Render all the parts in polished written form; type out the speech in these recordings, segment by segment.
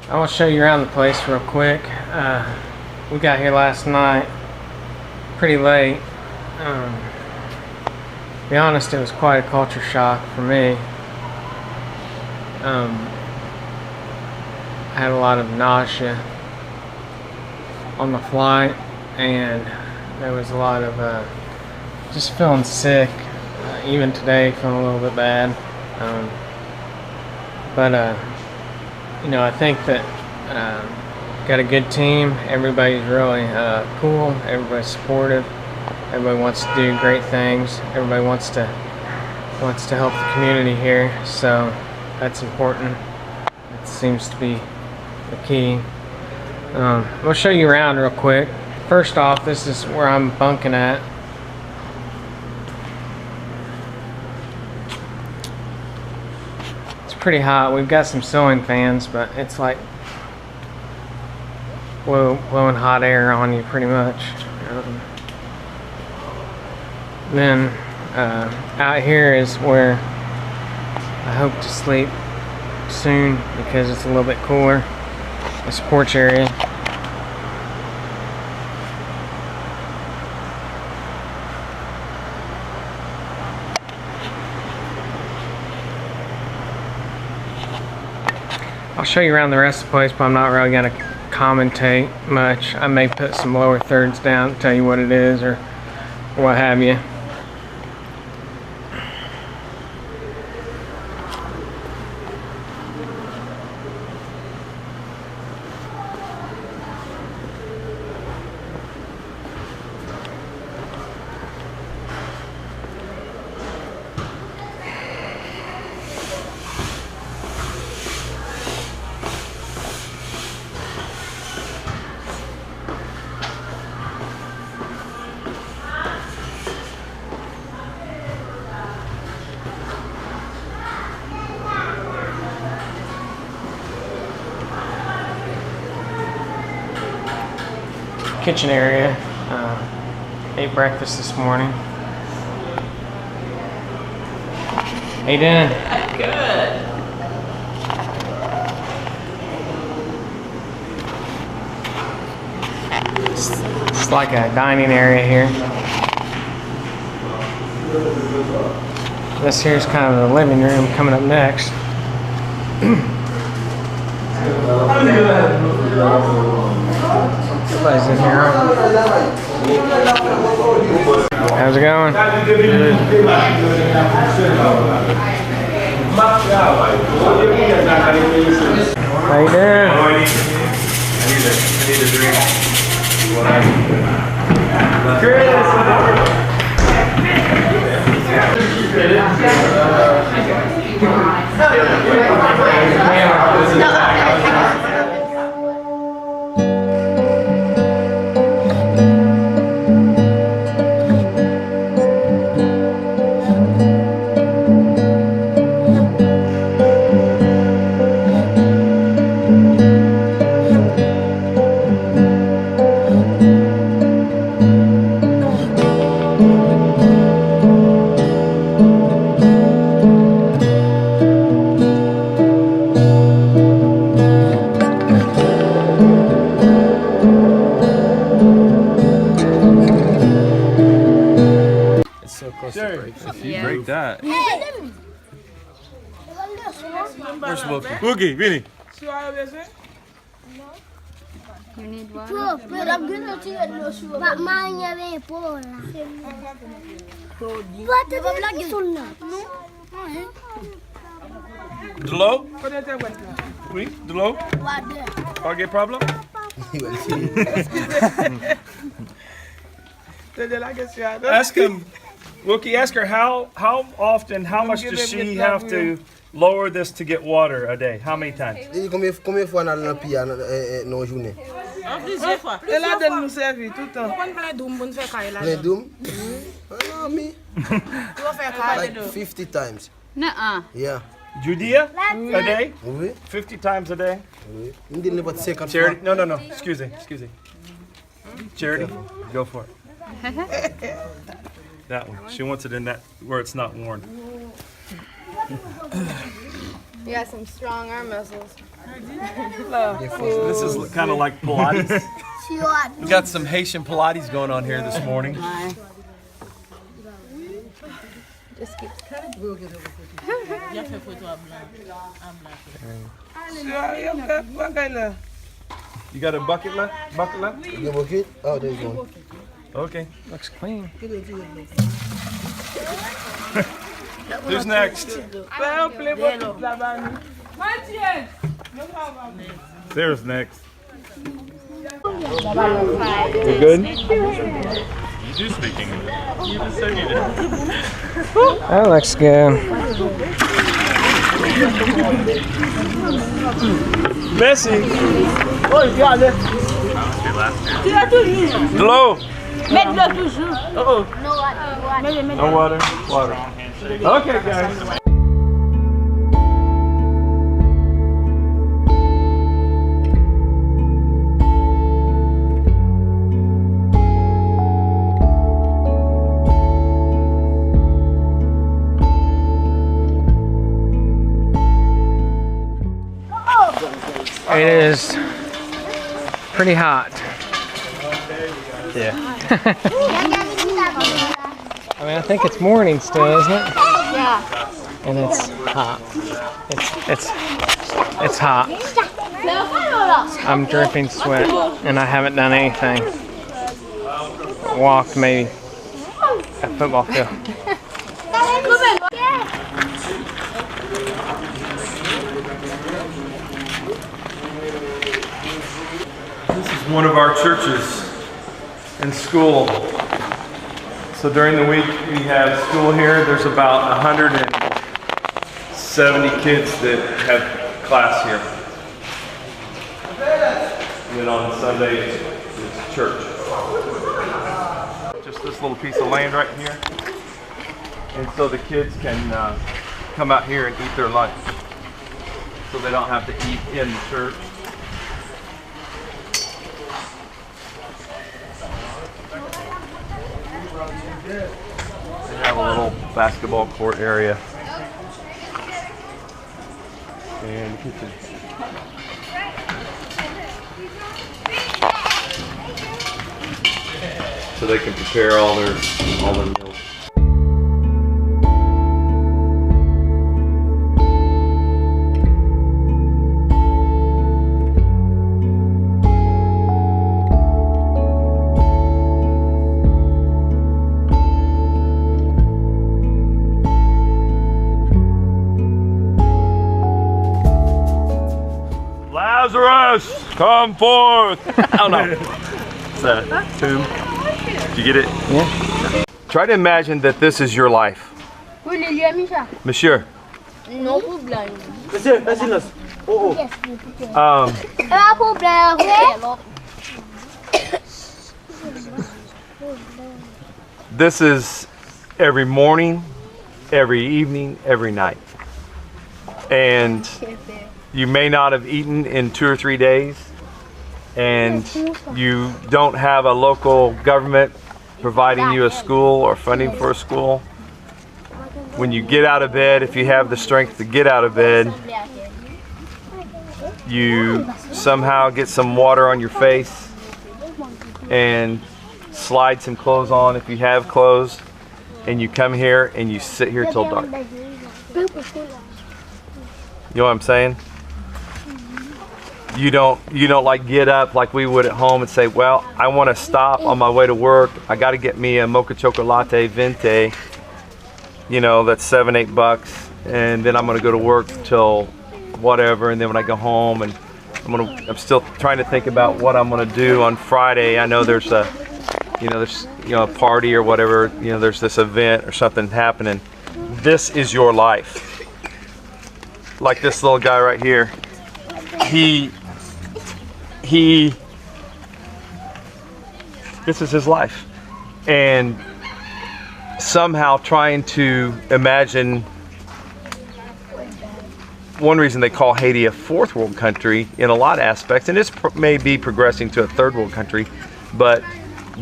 I want to show you around the place real quick. We got here last night pretty late. To be honest, it was quite a culture shock for me. I had a lot of nausea on the flight, and there was a lot of just feeling sick. Even today, feeling a little bit bad. You know, I think that got a good team. Everybody's really cool. Everybody's supportive. Everybody wants to do great things. Everybody wants to help the community here. So that's important. It seems to be the key. I'll show you around real quick. First off, this is where I'm bunking at. It's pretty hot. We've got some ceiling fans, but it's like blowing hot air on you pretty much. Then out here is where I hope to sleep soon because it's a little bit cooler. This porch area. I'll show you around the rest of the place, but I'm not really going to commentate much. I may put some lower thirds down, tell you what it is or what have you. Kitchen area. Ate breakfast this morning. How you doing? Good. It's like a dining area here. This here's kind of the living room coming up next. Everybody's in here. How's it going? Good. How you doing? I need a drink. If you break that. Where's Wookie? Wookie, Vinny. You need water? But I'm gonna see it no sure. But mine are poor. What the black is on now? Delo? Oui, Delo? What there? Target problem? Ask him. Wookie, ask her how often, how much does she have to lower this to get water a day? How many times? Combien fois dans la pia dans journée? Plusieurs fois. Elle a de nous servir tout le temps. Les doom? Me. Like 50 times. Nuh-uh. Yeah. Judea? A day? Oui. 50 times a day? Oui. You didn't about second. Charity? No. Excuse me. Charity? Go for it. That one. She wants it in that where it's not worn. You got some strong arm muscles. This is kind of like Pilates. We got some Haitian Pilates going on here this morning. Just keep You got a bucket left? Bucket left? You bucket? Oh, there's one. Okay. Looks clean. Who's next? Sarah's next. You good? You do speak English. You just said you did. That looks good. Messi. Hello. No water. Water. Okay, guys. It is pretty hot. Yeah. I mean, I think it's morning still, isn't it? Yeah. And it's hot. It's hot. I'm dripping sweat, and I haven't done anything. Walked maybe a football field. This is one of our churches and school. So during the week we have school here. There's about 170 kids that have class here. And then on Sunday it's church. Just this little piece of land right here. And so the kids can come out here and eat their lunch. So they don't have to eat in the church. They have a little basketball court area and the kitchen. So they can prepare all their meals. Lazarus, come forth! Oh no. It's a tomb. Did you get it? Yeah. Try to imagine that this is your life. Monsieur. No problem. This is every morning, every evening, every night. And you may not have eaten in 2 or 3 days, and you don't have a local government providing you a school or funding for a school. When you get out of bed, if you have the strength to get out of bed, you somehow get some water on your face and slide some clothes on if you have clothes, and you come here and you sit here till dark. You know what I'm saying? You don't like get up like we would at home and say, well, I want to stop on my way to work. I got to get me a mocha chocolate 20. You know, that's $7-8, and then I'm going to go to work till whatever, and then when I go home, and I'm still trying to think about what I'm going to do on Friday. I know there's a party or whatever, there's this event or something happening. This is your life. Like this little guy right here. This is his life. And somehow trying to imagine, one reason they call Haiti a fourth world country in a lot of aspects, and it's may be progressing to a third world country, but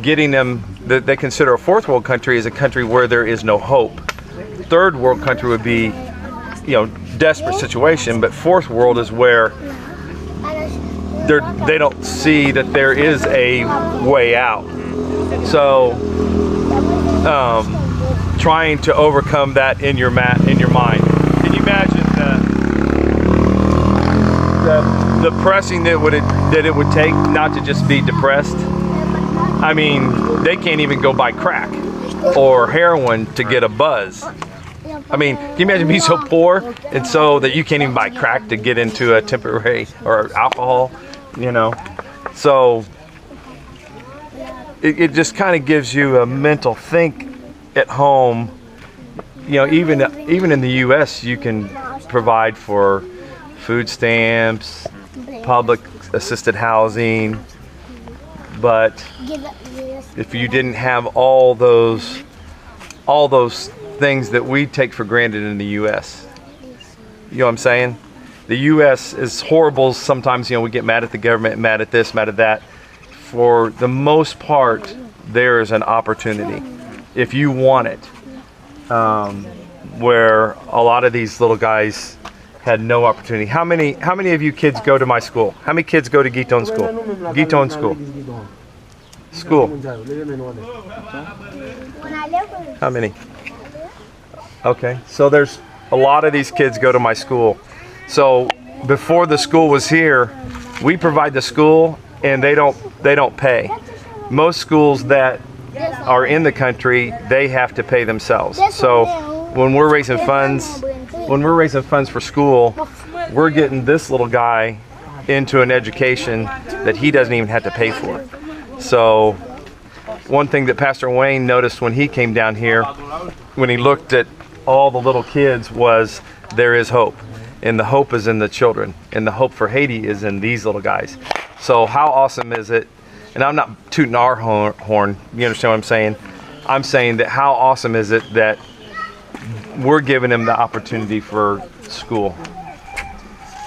getting them, they consider a fourth world country as a country where there is no hope. Third world country would be, desperate situation, but fourth world is where they don't see that there is a way out. So trying to overcome that in your mind. Can you imagine the pressing that it would take not to just be depressed? I mean, they can't even go buy crack or heroin to get a buzz. I mean, can you imagine being so poor and so that you can't even buy crack to get into a temporary, or alcohol, you know? So it just kind of gives you a mental think at home. You know, even in the U.S., you can provide for food stamps, public assisted housing, but if you didn't have all those things that we take for granted in the U.S., you know what I'm saying? The U.S. is horrible sometimes. You know, we get mad at the government, mad at this, mad at that. For the most part, there is an opportunity if you want it, where a lot of these little guys had no opportunity. How many of you kids go to my school? How many kids go to Giton school? Giton school. School. How many? Okay, so there's a lot of these kids go to my school. So before the school was here, we provide the school and they don't pay. Most schools that are in the country, they have to pay themselves. So when we're raising funds for school, we're getting this little guy into an education that he doesn't even have to pay for. So one thing that Pastor Wayne noticed when he came down here, when he looked at all the little kids, was there is hope. And the hope is in the children. And the hope for Haiti is in these little guys. So how awesome is it? And I'm not tooting our horn, you understand what I'm saying? I'm saying that how awesome is it that we're giving them the opportunity for school.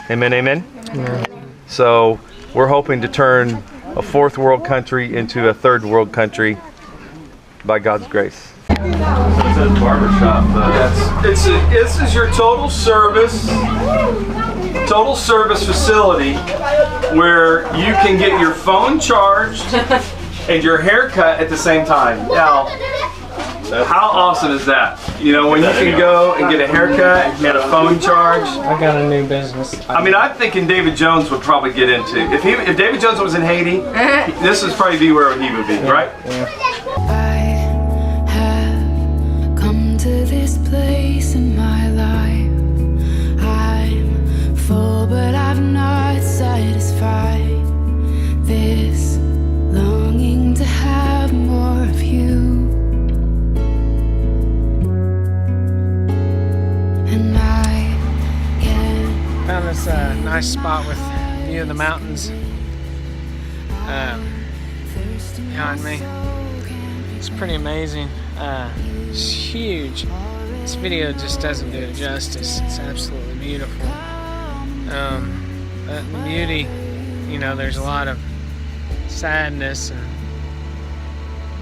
Amen, amen? Yeah. So we're hoping to turn a fourth world country into a third world country by God's grace. It's a barbershop. Yes. This is your total service facility where you can get your phone charged and your hair cut at the same time. Now, how awesome is that? You know, when you can go and get a haircut and get a phone charge. I got a new business. I mean, I'm thinking David Jones would probably get into. If David Jones was in Haiti, this would probably be where he would be, right? Yeah. To this place in my life, I'm full but I've not satisfied this longing to have more of you, and I can Found this nice spot with view of the mountains behind me. It's pretty amazing. It's huge. This video just doesn't do it justice. It's absolutely beautiful. The beauty, you know, there's a lot of sadness and,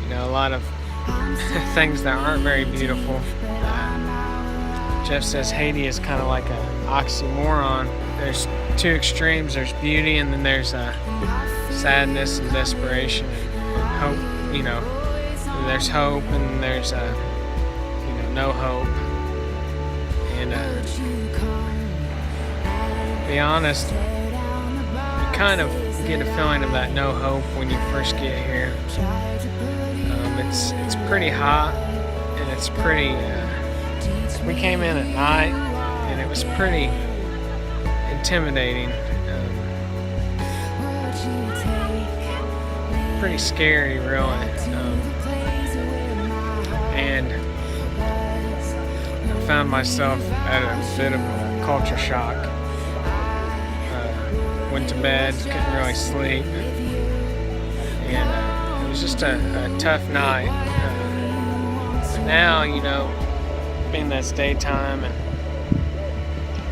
you know, a lot of things that aren't very beautiful. Jeff says Haiti is kind of like an oxymoron. There's two extremes. There's beauty and then there's sadness and desperation and hope, you know. There's hope and there's no hope, and to be honest, you kind of get a feeling of that no hope when you first get here. It's pretty hot and it's pretty we came in at night and it was pretty intimidating, pretty scary really. And I found myself at a bit of a culture shock. Went to bed, couldn't really sleep, and it was just a tough night. But now, you know, being that it's daytime and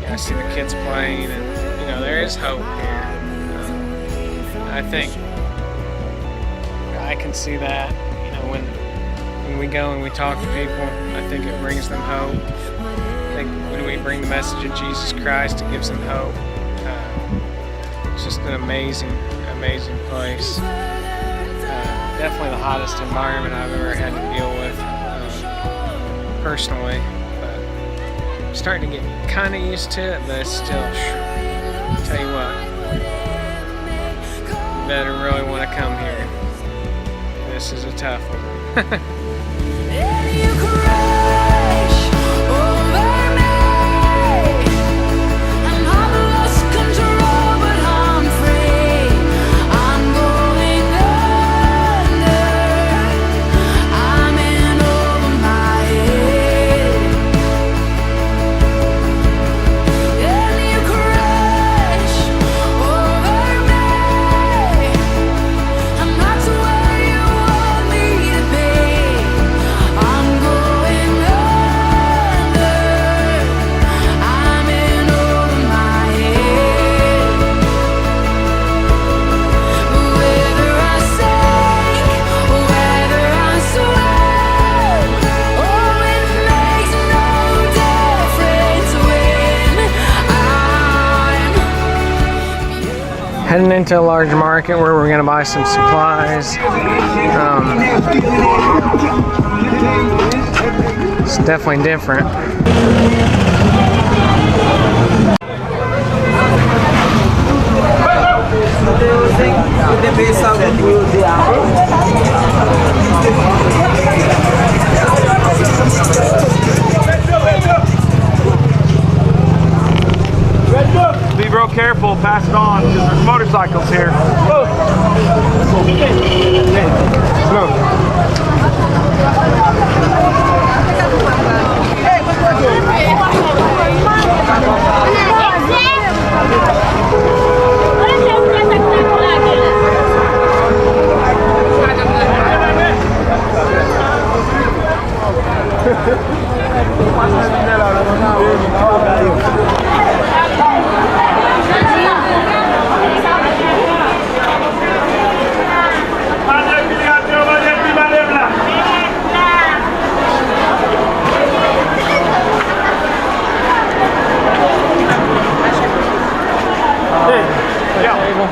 you know, I see the kids playing, and you know, there is hope here. I think I can see that, you know, when we go and we talk to people, I think it brings them hope. I think when we bring bring the message of Jesus Christ. It gives them hope. It's just an amazing, amazing place. Definitely the hottest environment I've ever had to deal with personally. But I'm starting to get kind of used to it, but it's still, I'll tell you what, you better really want to come here. This is a tough one. Heading into a large market where we're going to buy some supplies. It's definitely different. Be real careful, pass it on, because there's motorcycles here.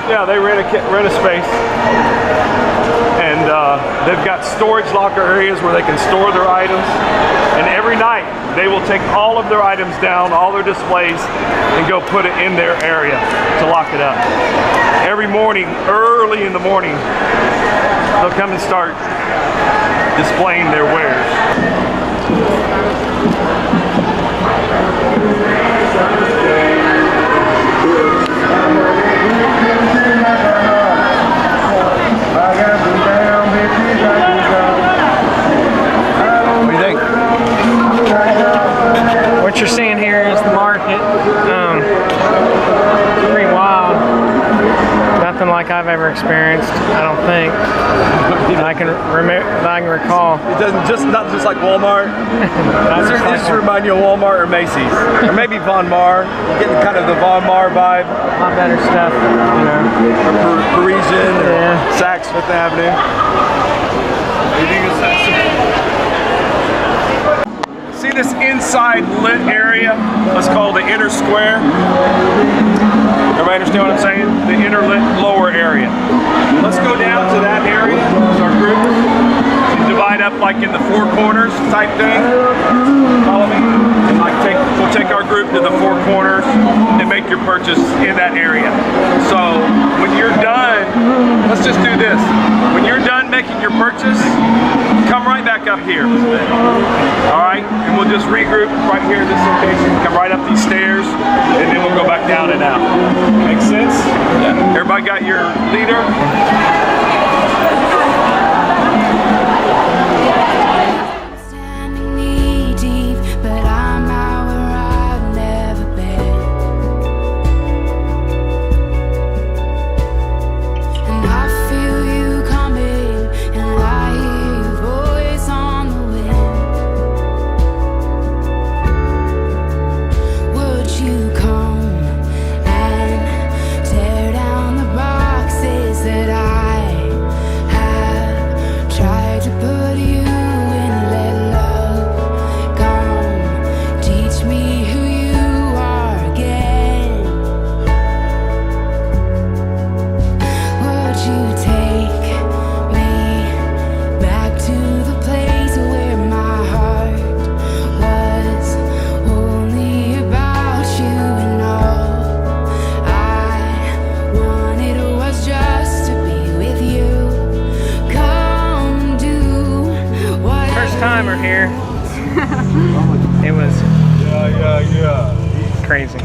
Yeah, they rent a space, and they've got storage locker areas where they can store their items, and every night they will take all of their items down, all their displays, and go put it in their area to lock it up. Every morning, early in the morning, they'll come and start displaying their wares. What do you think? What you're seeing here is the market. Pretty wild. Nothing like I've ever experienced, I don't think. That I can recall. It doesn't not just like Walmart. This should remind you of Walmart or Macy's, or maybe Von Mar. You're getting kind of the Von Mar vibe. A lot better stuff, you know. Parisian, Yeah. Saks Fifth Avenue. See this inside lit area? Let's call the inner square. Everybody understand what I'm saying? The inner lit lower area. Let's go down to that area. It's our group. We divide up like in the four corners type thing. Follow me? And we'll take our group to the four corners and make your purchase in that area. So when you're done, let's just do this. When you're done making your purchase, come right back up here. All right? And we'll just regroup right here in this location. Come right up these stairs, and then we'll go back down and out. Make sense? Yeah. Everybody got your leader? Standing knee deep, but I'm out where I've never been. And I feel you coming, and I hear your voice on the wind. Would you come and tear down the boxes that I crazy.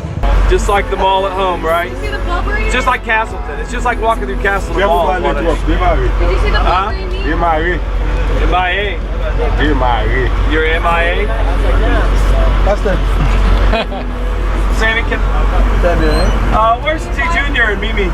Just like the mall at home, right? See the Burberry? It's just like Castleton. It's just like walking through Castleton Viens Mall. pour parler toi. Viens marier. Did you see the Huh? Burberry? Viens marier. MIA. Viens marier. You're MIA? That's the Sammy, can, where's T Junior and Mimi?